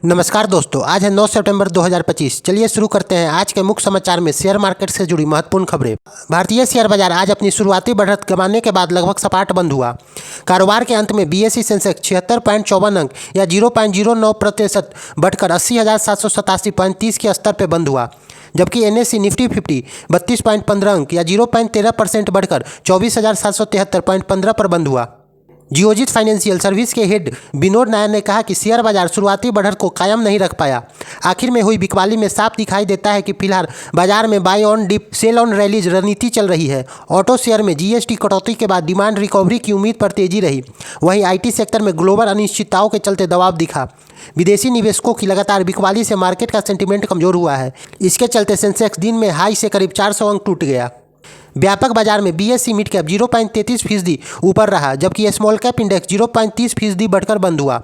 नमस्कार दोस्तों, आज है 9 सितंबर 2025। चलिए शुरू करते हैं आज के मुख्य समाचार में शेयर मार्केट से जुड़ी महत्वपूर्ण खबरें। भारतीय शेयर बाजार आज अपनी शुरुआती बढ़त गंवाने के बाद लगभग सपाट बंद हुआ। कारोबार के अंत में बीएसई सेंसेक्स 76.54 अंक या 0.09% बढ़कर 80,787.30 के स्तर पर बंद हुआ, जबकि एनएसई निफ्टी 50 32.15 अंक या 0.13% बढ़कर 24,773.15 पर बंद हुआ। जियोजित फाइनेंशियल सर्विस के हेड विनोद नायर ने कहा कि शेयर बाजार शुरुआती बढ़त को कायम नहीं रख पाया। आखिर में हुई बिकवाली में साफ दिखाई देता है कि फिलहाल बाजार में buy on dip sell on rallies रणनीति चल रही है। ऑटो शेयर में जीएसटी कटौती के बाद डिमांड रिकवरी की उम्मीद पर तेजी रही। वहीं आईटी सेक्टर में ग्लोबल अनिश्चितताओं के चलते दबाव दिखा। विदेशी निवेशकों की लगातार बिकवाली से मार्केट का सेंटीमेंट कमजोर हुआ है। इसके चलते सेंसेक्स दिन में हाई से करीब 400 अंक टूट गया। व्यापक बाजार में बीएसई मिड कैप 0.33% ऊपर रहा, जबकि स्मॉल कैप इंडेक्स 0.30% बढ़कर बंद हुआ।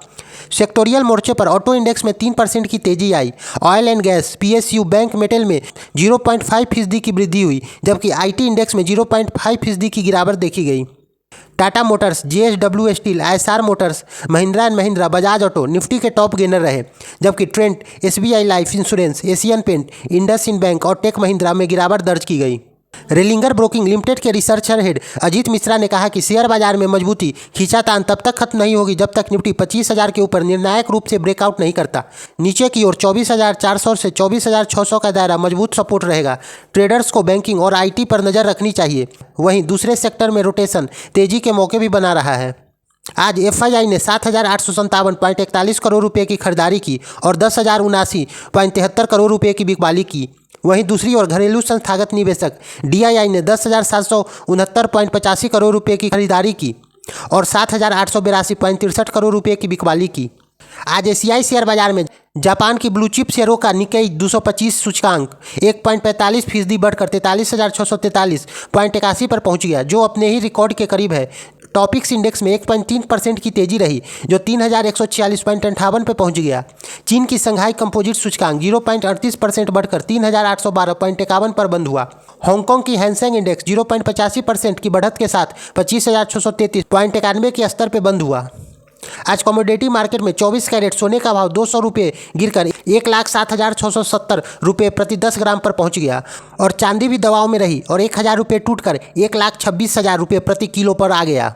सेक्टोरियल मोर्चे पर ऑटो इंडेक्स में 3% की तेजी आई। Oil and gas, PSU, bank metal में 0.5% की वृद्धि हुई, जबकि आईटी इंडेक्स में 0.5% की गिरावट देखी गई। Tata Motors, JSW Steel, Eicher Motors, Mahindra and Mahindra, Bajaj Auto Nifty के टॉप गेनर रहे, जबकि Trent, SBI Life Insurance, Asian Paint, IndusInd Bank और टेक महिंद्रा में गिरावट दर्ज की गई। रेलिंगर ब्रोकिंग लिमिटेड के रिसर्चर हेड अजीत मिश्रा ने कहा कि शेयर बाजार में मजबूती खींचातान तब तक खत्म नहीं होगी जब तक निफ्टी 25,000 के ऊपर निर्णायक रूप से ब्रेकआउट नहीं करता। नीचे की ओर 24,400 से 24,600 का दायरा मजबूत सपोर्ट रहेगा। ट्रेडर्स को बैंकिंग और आईटी पर नजर रखनी चाहिए। वहीं दूसरे सेक्टर में रोटेशन तेजी के मौके भी बना रहा है। आज एफआईआई ने 7,857.41 करोड़ रुपए की खरीदारी की और 10,079.73 करोड़ रुपए की बिकवाली की। वहीं दूसरी ओर घरेलू संस्थागत निवेशक डीआईआई ने 10,769.85 करोड़ रुपए की खरीदारी की और 7,882.63 करोड़ रुपए की बिकवाली की। आज एशियाई शेयर बाजार में जापान की ब्लू चिप शेयरों का निक्केई 225 सूचकांक 1.45% बढ़कर 43,643.81 पर पहुंच गया, जो अपने ही रिकॉर्ड के करीब है। टॉपिक्स इंडेक्स में 1.3% की तेजी रही, जो 3,146.58 पर पहुंच गया। चीन की संघाई कंपोजिट सूचकांक 0.38% बढ़कर 3,812.51 पर बंद हुआ। हांगकांग की हैंसेंग इंडेक्स 0.85% की बढ़त के साथ 25,633.91 के स्तर पर बंद हुआ। आज कमोडिटी मार्केट में 24 कैरेट सोने का भाव 200 रुपये गिरकर 1,07,670 रुपये प्रति 10 ग्राम पर पहुंच गया और चांदी भी दबाव में रही और 1,000 रुपये टूटकर 1,26,000 रुपये प्रति किलो पर आ गया।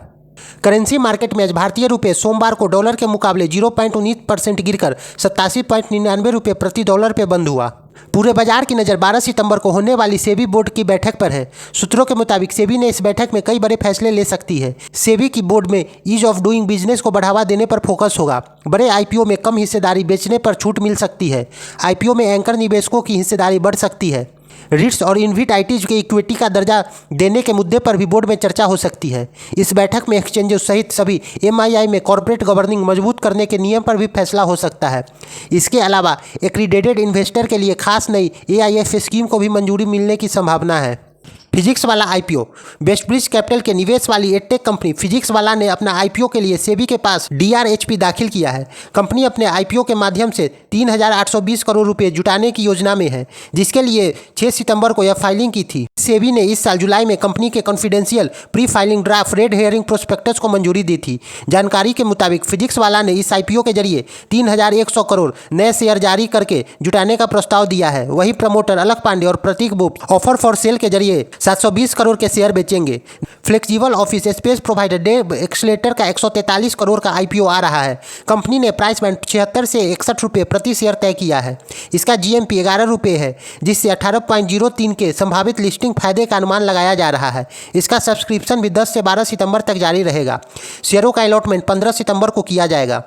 करेंसी मार्केट में आज भारतीय रुपये सोमवार को डॉलर के मुकाबले 0.19% गिरकर 87.99 रुपये प्रति डॉलर पे बंद हुआ। पूरे बाजार की नज़र 12 सितंबर को होने वाली सेबी बोर्ड की बैठक पर है। सूत्रों के मुताबिक सेबी ने इस बैठक में कई बड़े फैसले ले सकती है। सेबी की बोर्ड में ईज ऑफ डूइंग बिजनेस को बढ़ावा देने पर फोकस होगा। बड़े आईपीओ में कम हिस्सेदारी बेचने पर छूट मिल सकती है। आईपीओ में एंकर निवेशकों की हिस्सेदारी बढ़ सकती है। रिट्स और इन्विट आईटीज के इक्विटी का दर्जा देने के मुद्दे पर भी बोर्ड में चर्चा हो सकती है। इस बैठक में एक्सचेंजों सहित सभी एमआईआई में कॉर्पोरेट गवर्निंग मजबूत करने के नियम पर भी फैसला हो सकता है। इसके अलावा एक्रीडेटेड इन्वेस्टर के लिए खास नई एआईएफ स्कीम को भी मंजूरी मिलने की संभावना है। फिजिक्स वाला आईपीओ। वेस्टब्रिज कैपिटल के निवेश वाली एडटेक कंपनी फिजिक्स वाला ने अपना आईपीओ के लिए सेबी के पास डीआरएचपी दाखिल किया है। कंपनी अपने आईपीओ के माध्यम से 3,820 करोड़ रुपए जुटाने की योजना में है, जिसके लिए 6 सितंबर को यह फाइलिंग की थी। सेबी ने इस साल जुलाई में कंपनी के confidential pre filing draft red hearing prospectus को मंजूरी दी थी। जानकारी के मुताबिक फिजिक्स वाला ने इस आईपीओ के जरिए 3,100 करोड़ नए शेयर जारी करके जुटाने का प्रस्ताव दिया है। वहीं प्रमोटर अलख पांडे और Prateek Boob offer for sale के जरिए 720 करोड़ के शेयर बेचेंगे। Flexible office space provider Dev Accelerator का 143 करोड़ का आईपीओ आ रहा है। कंपनी ने प्राइस बैंड 76 से 61 रुपये प्रति शेयर तय किया है। इसका जीएमपी 11 रुपये है, जिससे 18.03 के संभावित लिस्टिंग फायदे का अनुमान लगाया जा रहा है। इसका सब्सक्रिप्शन भी 10 से 12 सितंबर तक जारी रहेगा। शेयरों का अलॉटमेंट 15 सितंबर को किया जाएगा।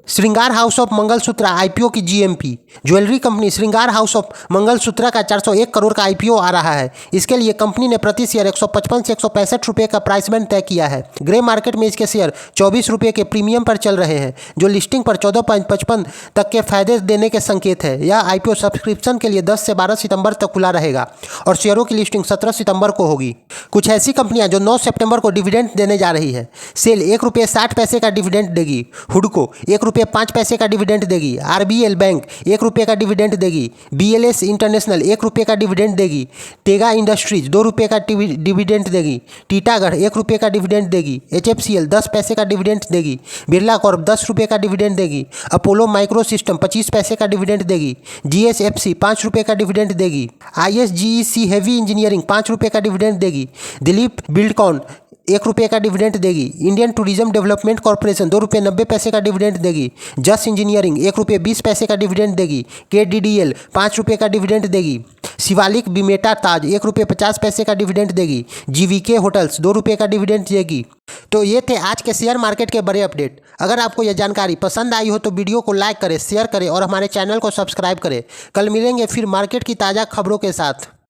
श्रृंगार हाउस ऑफ मंगलसूत्रा आईपीओ की जीएमपी। ज्वेलरी कंपनी श्रृंगार हाउस ऑफ मंगलसूत्रा का 401 करोड़ का आईपीओ आ रहा है। इसके लिए कंपनी ने प्रति शेयर 155 से 165 रुपये का प्राइस बैंड तय किया है। ग्रे मार्केट में इसके शेयर 24 रुपये के प्रीमियम पर चल रहे हैं, जो लिस्टिंग पर 14.55 तक के फायदे देने के संकेत है। यह आईपीओ सब्सक्रिप्शन के लिए 10 से 12 सितंबर तक खुला रहेगा और शेयरों की लिस्टिंग 17 सितंबर को होगी। कुछ ऐसी कंपनियां जो 9 सितंबर को डिविडेंड देने जा रही है। सेल 1 रुपये 60 पैसे का डिविडेंड देगी। हुडको 1 रुपये रुपये 5 पैसे का डिविडेंड देगी। RBL बैंक 1 रुपये का डिविडेंड देगी। BLS इंटरनेशनल 1 रुपये का डिविडेंड देगी। टेगा इंडस्ट्रीज 2 रुपये का डिविडेंड देगी। टीटागढ़ 1 रुपये का डिविडेंड देगी। HFCL 10 पैसे का डिविडेंड देगी। बिरला कॉर्प 10 रुपये का डिविडेंड देगी। अपोलो माइक्रो सिस्टम 25 पैसे का डिविडेंड देगी। GSFC 5 रुपये का डिविडेंड देगी। ISGEC हेवी इंजीनियरिंग 5 रुपये का डिविडेंड देगी। दिलीप बिल्डकॉन 1 रुपये का डिविडेंड देगी। इंडियन टूरिज्म डेवलपमेंट कॉर्पोरेशन 2 रुपये 90 पैसे का डिविडेंड देगी। जस इंजीनियरिंग 1 रुपये 20 पैसे का डिविडेंड देगी। KDDL 5 रुपये का डिविडेंड देगी। शिवालिक बिमेटा ताज 1 रुपये 50 पैसे का डिविडेंड देगी। GVK होटल्स 2 रुपये का डिविडेंड देगी। तो ये थे आज के शेयर मार्केट के बड़े अपडेट। अगर आपको यह जानकारी पसंद आई हो तो वीडियो को लाइक करें, शेयर करें और हमारे चैनल को सब्सक्राइब करें। कल मिलेंगे फिर मार्केट की ताज़ा खबरों के साथ।